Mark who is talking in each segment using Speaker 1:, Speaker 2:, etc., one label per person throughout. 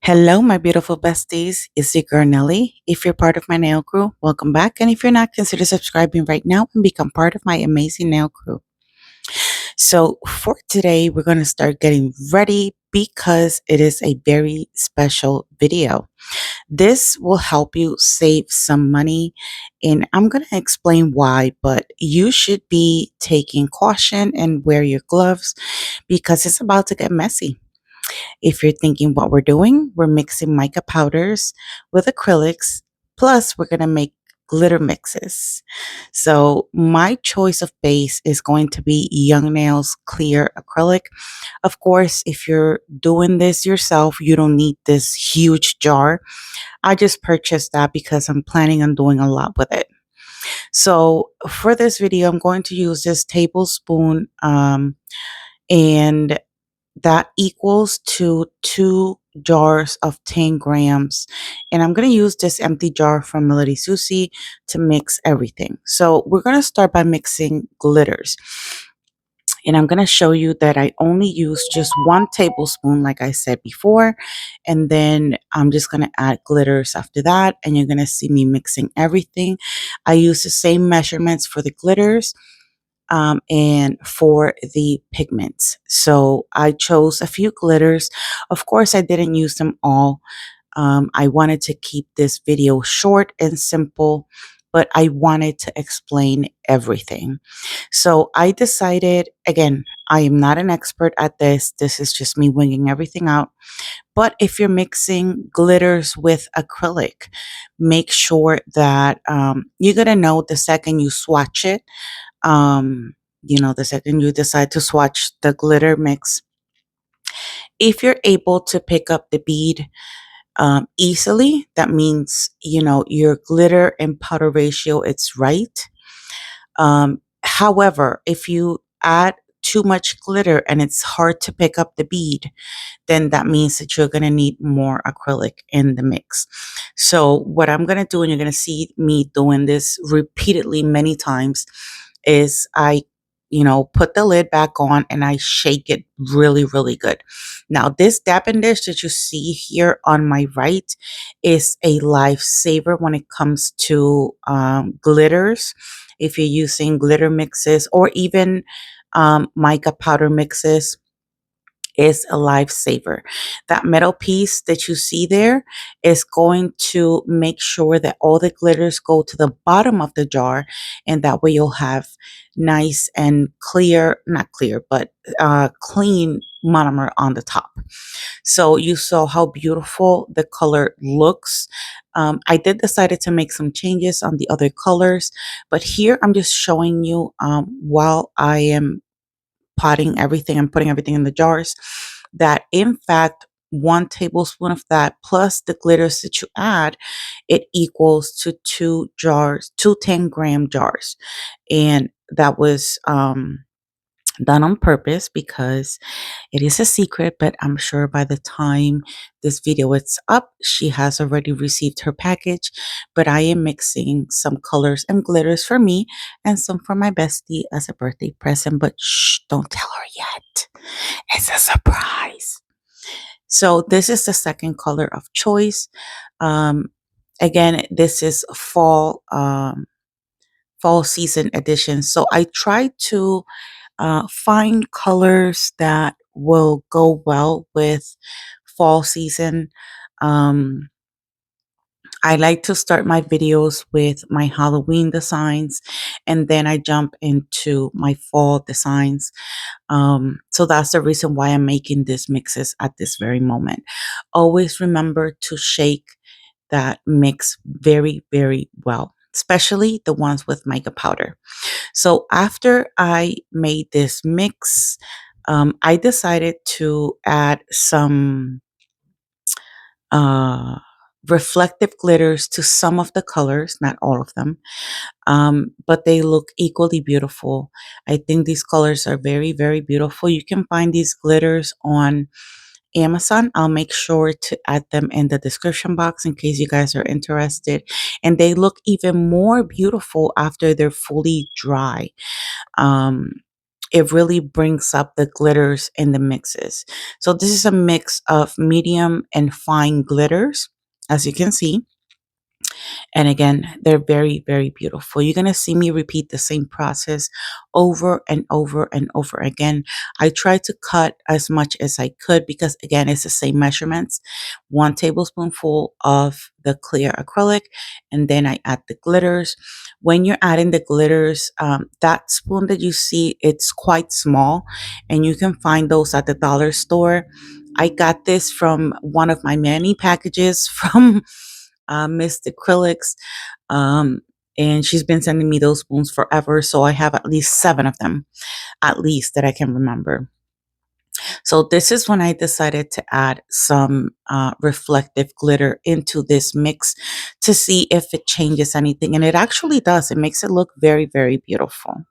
Speaker 1: Hello, my beautiful besties. It's your girl Nelly. If you're part of my nail crew, welcome back. And if you're not, consider subscribing right now and become part of my amazing nail crew. So, for today, we're going to start getting ready because it is a very special video. This will help you save some money, and I'm going to explain why, but you should be taking caution and wear your gloves because it's about to get messy. If you're thinking what we're doing, we're mixing mica powders with acrylics, plus we're going to make glitter mixes. So my choice of base is going to be Young Nails Clear Acrylic. Of course, if you're doing this yourself, you don't need this huge jar. I just purchased that because I'm planning on doing a lot with it. So for this video, I'm going to use this tablespoon and that equals to 2 jars of 10 grams. And I'm going to use this empty jar from Melody Susie to mix everything. So we're going to start by mixing glitters. And I'm going to show you that I only use just 1 tablespoon, like I said before. And then I'm just going to add glitters after that. And you're going to see me mixing everything. I use the same measurements for the glitters and for the pigments. So I chose a few glitters. Of course, I didn't use them all. I wanted to keep this video short and simple, but I wanted to explain everything. So I decided, again, I am not an expert at this. This is just me winging everything out. But if you're mixing glitters with acrylic, make sure that you're going to know the second you swatch it. The second you decide to swatch the glitter mix, if you're able to pick up the bead easily, that means your glitter and powder ratio, it's right. However, if you add too much glitter and it's hard to pick up the bead, then that means that you're going to need more acrylic in the mix. So what I'm going to do, and you're going to see me doing this repeatedly many times, is I put the lid back on and I shake it really, really good. Now, this dapping dish that you see here on my right is a lifesaver when it comes to glitters. If you're using glitter mixes or even mica powder mixes, is a lifesaver. That metal piece that you see there is going to make sure that all the glitters go to the bottom of the jar, and that way you'll have nice and clear, not clear, but clean monomer on the top. So you saw how beautiful the color looks. I did decided to make some changes on the other colors, but here I'm just showing you while I am potting everything and putting everything in the jars, that in fact 1 tablespoon of that plus the glitters that you add, it equals to 2 jars, 2 10-gram jars. And that was done on purpose because it is a secret, but I'm sure by the time this video is up, she has already received her package. But I am mixing some colors and glitters for me and some for my bestie as a birthday present. But shh, don't tell her yet. It's a surprise. So this is the second color of choice. Again, this is fall season edition. So I try to find colors that will go well with fall season. Um, I like to start my videos with my Halloween designs, and then I jump into my fall designs. So that's the reason why I'm making these mixes at this very moment. Always remember to shake that mix very, very well, especially the ones with mica powder. So after I made this mix, I decided to add some uh, reflective glitters to some of the colors, not all of them, but they look equally beautiful. I think these colors are very, very beautiful. You can find these glitters on Amazon. I'll make sure to add them in the description box in case you guys are interested. And they look even more beautiful after they're fully dry. Um, it really brings up the glitters in the mixes. So this is a mix of medium and fine glitters, as you can see. And again, they're very, very beautiful. You're going to see me repeat the same process over and over and over again. I tried to cut as much as I could because, again, it's the same measurements. 1 tablespoonful of the clear acrylic, and then I add the glitters. When you're adding the glitters, that spoon that you see, it's quite small, and you can find those at the dollar store. I got this from one of my many packages from Miss Acrylics. Um, and she's been sending me those spoons forever. So I have at least 7 of them, at least that I can remember. So this is when I decided to add some reflective glitter into this mix to see if it changes anything. And it actually does. It makes it look very, very beautiful.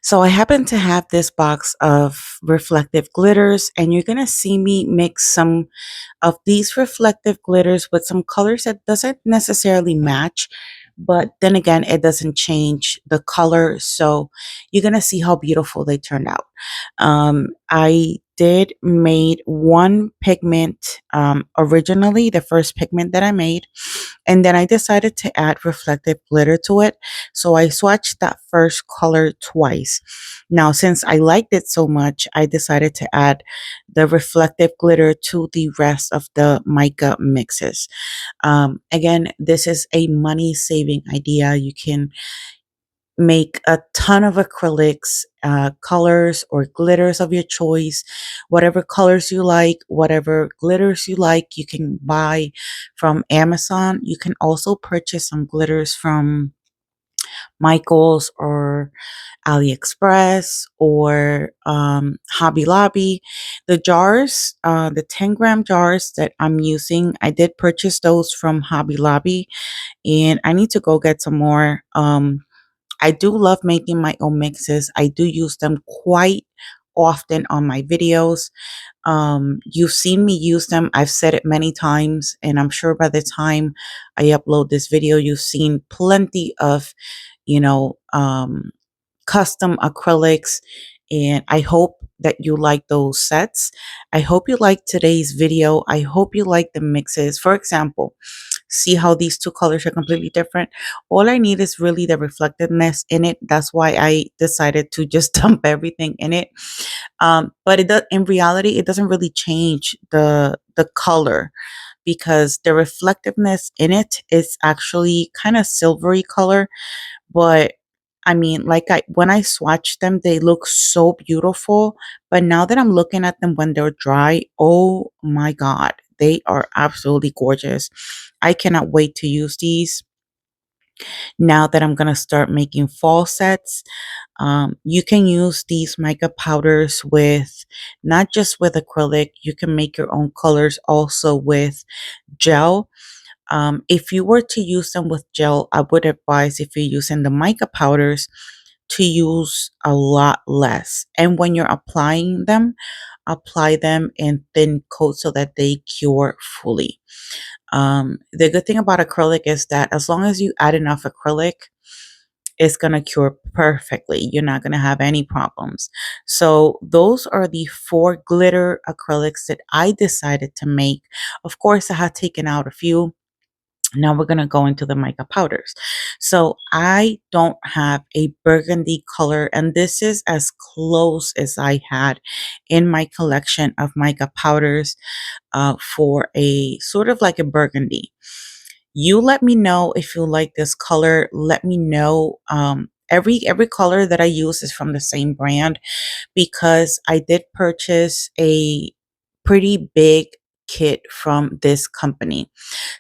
Speaker 1: So I happen to have this box of reflective glitters, and you're going to see me mix some of these reflective glitters with some colors that doesn't necessarily match, but then again, it doesn't change the color. So you're going to see how beautiful they turned out. I did made one pigment originally, the first pigment that I made, and then I decided to add reflective glitter to it. So I swatched that first color twice. Now, since I liked it so much, I decided to add the reflective glitter to the rest of the mica mixes. Again, this is a money saving idea. You can make a ton of acrylics, colors or glitters of your choice, whatever colors you like, whatever glitters you like, you can buy from Amazon. You can also purchase some glitters from Michael's or AliExpress or Hobby Lobby. The jars, the 10-gram jars that I'm using, I did purchase those from Hobby Lobby, and I need to go get some more. I do love making my own mixes. I do use them quite often on my videos. You've seen me use them. I've said it many times, and I'm sure by the time I upload this video, you've seen plenty of, you know, custom acrylics, and I hope that you like those sets. I hope you like today's video. I hope you like the mixes. For example, see how these two colors are completely different. All I need is really the reflectiveness in it. That's why I decided to just dump everything in it. But it does, in reality, it doesn't really change the color because the reflectiveness in it is actually kind of silvery color. But I mean, like when I swatch them, they look so beautiful. But now that I'm looking at them when they're dry, oh my God, they are absolutely gorgeous. I cannot wait to use these now that I'm gonna start making fall sets. You can use these mica powders with not just with acrylic. You can make your own colors also with gel. If you were to use them with gel, I would advise if you're using the mica powders to use a lot less. And when you're applying them, apply them in thin coats so that they cure fully. The good thing about acrylic is that as long as you add enough acrylic, it's going to cure perfectly. You're not going to have any problems. So those are the 4 glitter acrylics that I decided to make. Of course, I had taken out a few. Now we're going to go into the mica powders. So I don't have a burgundy color, and this is as close as I had in my collection of mica powders for a sort of like a burgundy. You let me know if you like this color. Let me know. Every color that I use is from the same brand because I did purchase a pretty big kit from this company.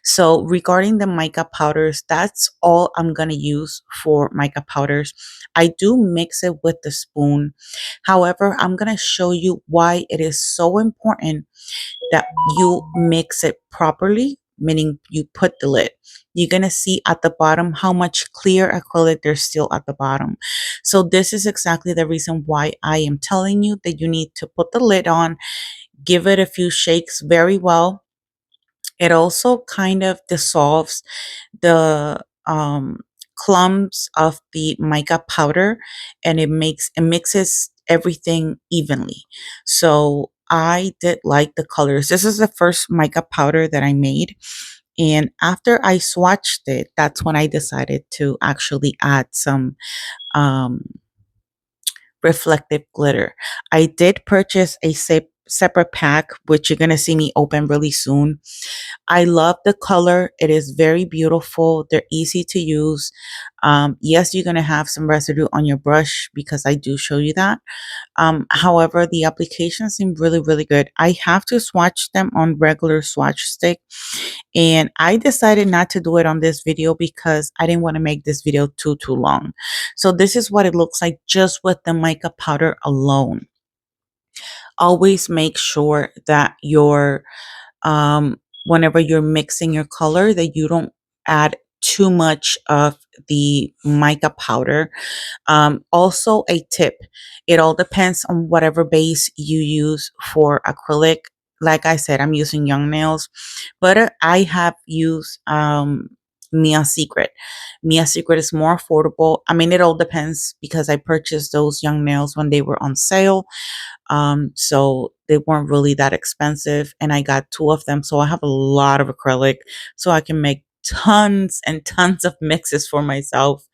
Speaker 1: So regarding the mica powders, that's all I'm going to use for mica powders. I do mix it with the spoon. However, I'm going to show you why it is so important that you mix it properly, meaning you put the lid. You're going to see at the bottom how much clear acrylic there's still at the bottom. So this is exactly the reason why I am telling you that you need to put the lid on, give it a few shakes very well. It also kind of dissolves the clumps of the mica powder, and it mixes everything evenly. So I did like the colors. This is the first mica powder that I made. And after I swatched it, that's when I decided to actually add some um, reflective glitter. I did purchase a separate pack, which you're going to see me open really soon. I love the color. It is very beautiful. They're easy to use. Yes, you're going to have some residue on your brush because I do show you that. However, the applications seem really, really good. I have to swatch them on regular swatch stick. And I decided not to do it on this video because I didn't want to make this video too long. So this is what it looks like just with the mica powder alone. Always make sure that your whenever you're mixing your color, that you don't add too much of the mica powder. Also, a tip, it all depends on whatever base you use for acrylic. Like I said, I'm using Young Nails, but I have used Mia Secret. Mia Secret is more affordable. I mean, it all depends because I purchased those Young Nails when they were on sale. So they weren't really that expensive, and I got two of them. So I have a lot of acrylic, so I can make tons and tons of mixes for myself.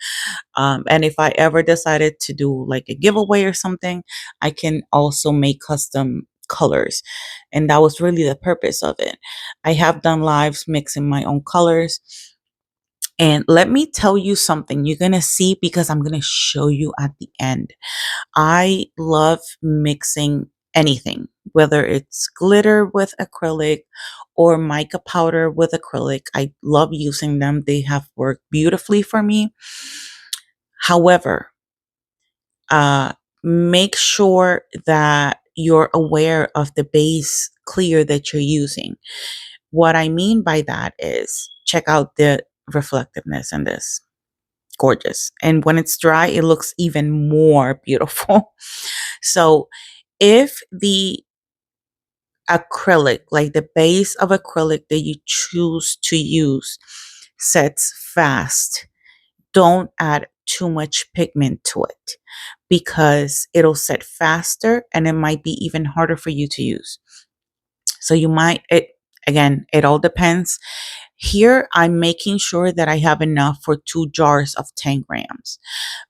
Speaker 1: And if I ever decided to do like a giveaway or something, I can also make custom colors. And that was really the purpose of it. I have done lives mixing my own colors. And let me tell you something you're going to see because I'm going to show you at the end. I love mixing anything, whether it's glitter with acrylic or mica powder with acrylic. I love using them. They have worked beautifully for me. However, uh, make sure that you're aware of the base clear that you're using. What I mean by that is check out the reflectiveness in this. Gorgeous. And when it's dry, it looks even more beautiful. So if the acrylic, like the base of acrylic that you choose to use, sets fast, don't add too much pigment to it because it'll set faster and it might be even harder for you to use. So you might, it again, it all depends. Here, I'm making sure that I have enough for 2 jars of 10 grams.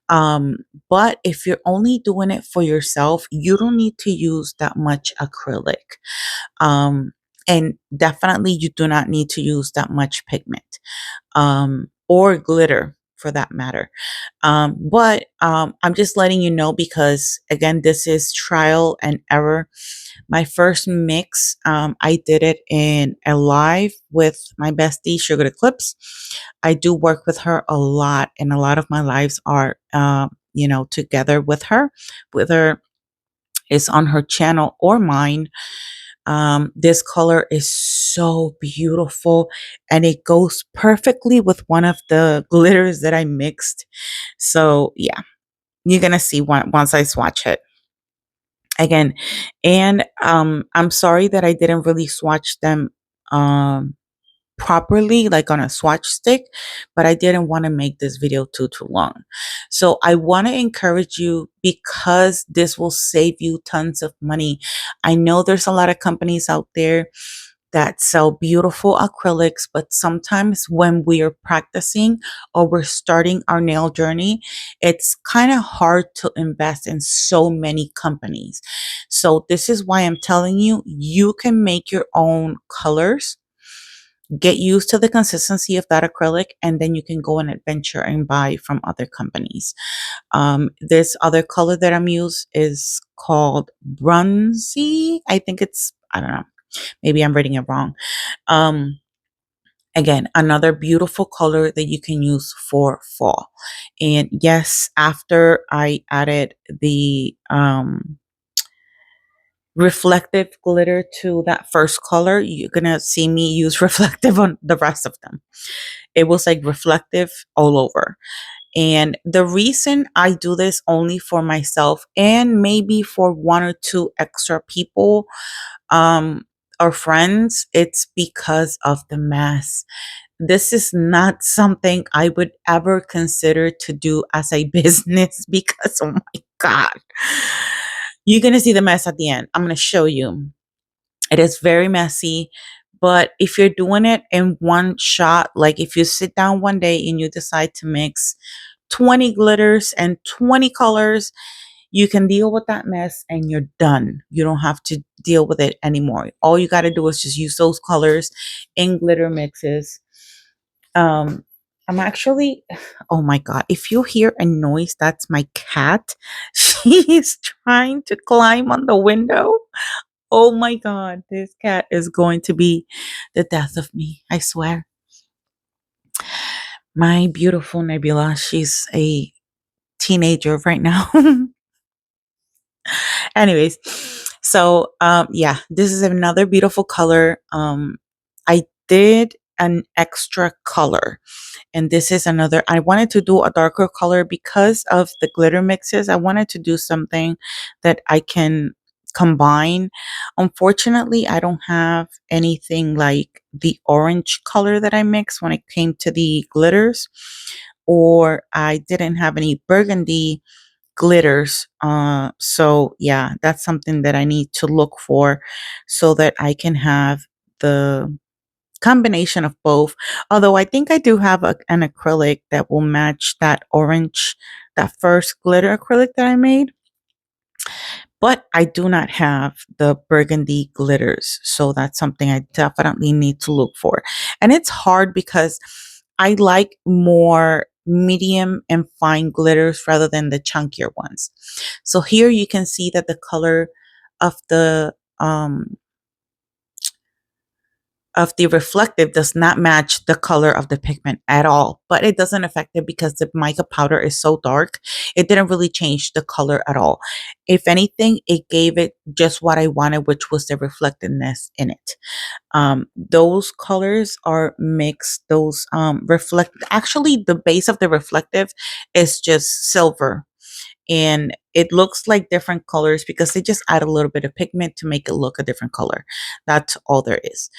Speaker 1: Um, but if you're only doing it for yourself, you don't need to use that much acrylic. Um, and definitely you do not need to use that much pigment, or glitter for that matter. But I'm just letting you know because again, this is trial and error. My first mix, I did it in a live with my bestie, Sugar Eclipse. I do work with her a lot, and a lot of my lives are, together with her, whether it's on her channel or mine. This color is so beautiful, and it goes perfectly with one of the glitters that I mixed. So yeah, you're gonna see once I swatch it again. And I'm sorry that I didn't really swatch them um properly, like on a swatch stick, but I didn't want to make this video too long. So I want to encourage you because this will save you tons of money. I know there's a lot of companies out there that sell beautiful acrylics, but sometimes when we are practicing or we're starting our nail journey, it's kind of hard to invest in so many companies. So this is why I'm telling you, you can make your own colors, get used to the consistency of that acrylic, and then you can go and adventure and buy from other companies. This other color that I'm using is called bronzy. I think it's, I don't know, maybe I'm reading it wrong. Um, Again, another beautiful color that you can use for fall. And yes, after I added the reflective glitter to that first color, you're gonna see me use reflective on the rest of them. It was like reflective all over. And the reason I do this only for myself and maybe for one or two extra people, um, or friends, it's because of the mass. This is not something I would ever consider to do as a business because, oh my God, You're going to see the mess at the end. I'm going to show you. It is very messy, but if you're doing it in one shot, like if you sit down one day and you decide to mix 20 glitters and 20 colors, you can deal with that mess and you're done. You don't have to deal with it anymore. All you got to do is just use those colors in glitter mixes. Um, I'm actually, oh my God, if you hear a noise, that's my cat. She is trying to climb on the window. Oh my God, this cat is going to be the death of me, I swear. My beautiful Nebula, she's a teenager right now. Anyways, so yeah, this is another beautiful color. I did an extra color, and this is another. I wanted to do a darker color because of the glitter mixes. I wanted to do something that I can combine. Unfortunately, I don't have anything like the orange color that I mixed when it came to the glitters, or I didn't have any burgundy glitters. So yeah, that's something that I need to look for so that I can have the combination of both. Although I think I do have an acrylic that will match that orange, that first glitter acrylic that I made. But I do not have the burgundy glitters. So that's something I definitely need to look for. And it's hard because I like more medium and fine glitters rather than the chunkier ones. So here you can see that the color of the reflective does not match the color of the pigment at all, but it doesn't affect it because the mica powder is so dark. It didn't really change the color at all. If anything, it gave it just what I wanted, which was the reflectiveness in it. Those colors are mixed. Those reflect, actually the base of the reflective is just silver, and it looks like different colors because they just add a little bit of pigment to make it look a different color. That's all there is.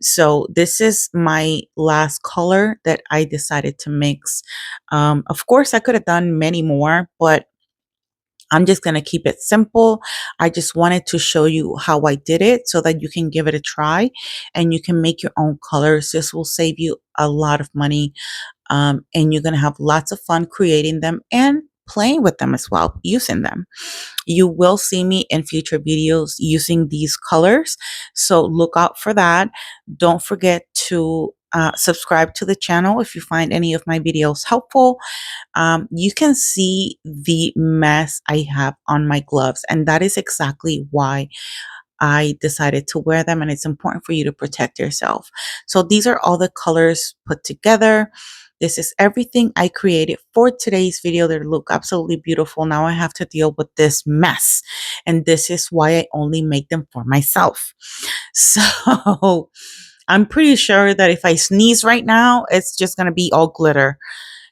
Speaker 1: So this is my last color that I decided to mix. Of course, I could have done many more, but I'm just going to keep it simple. I just wanted to show you how I did it so that you can give it a try and you can make your own colors. This will save you a lot of money, and you're going to have lots of fun creating them and playing with them as well, using them. You will see me in future videos using these colors, so look out for that. Don't forget to subscribe to the channel if you find any of my videos helpful. You can see the mess I have on my gloves, and that is exactly why I decided to wear them, and it's important for you to protect yourself. So these are all the colors put together. This is everything I created for today's video. They look absolutely beautiful. Now I have to deal with this mess, and this is why I only make them for myself. So I'm pretty sure that if I sneeze right now, it's just going to be all glitter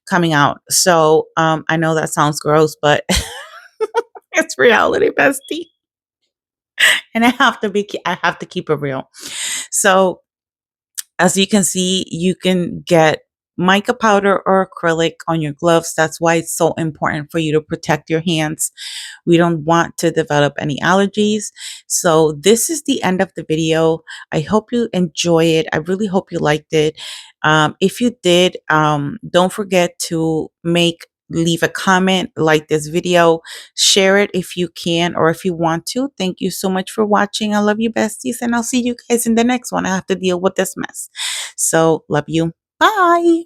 Speaker 1: coming out. So I know that sounds gross, but it's reality, bestie. And I have to keep it real. So as you can see, you can get mica powder or acrylic on your gloves. That's why it's so important for you to protect your hands. We don't want to develop any allergies. So this is the end of the video. I hope you enjoy it. I really hope you liked it. If you did, don't forget to leave a comment, like this video, share it if you can or if you want to. Thank you so much for watching. I love you, besties, and I'll see you guys in the next one. I have to deal with this mess. So love you. Bye.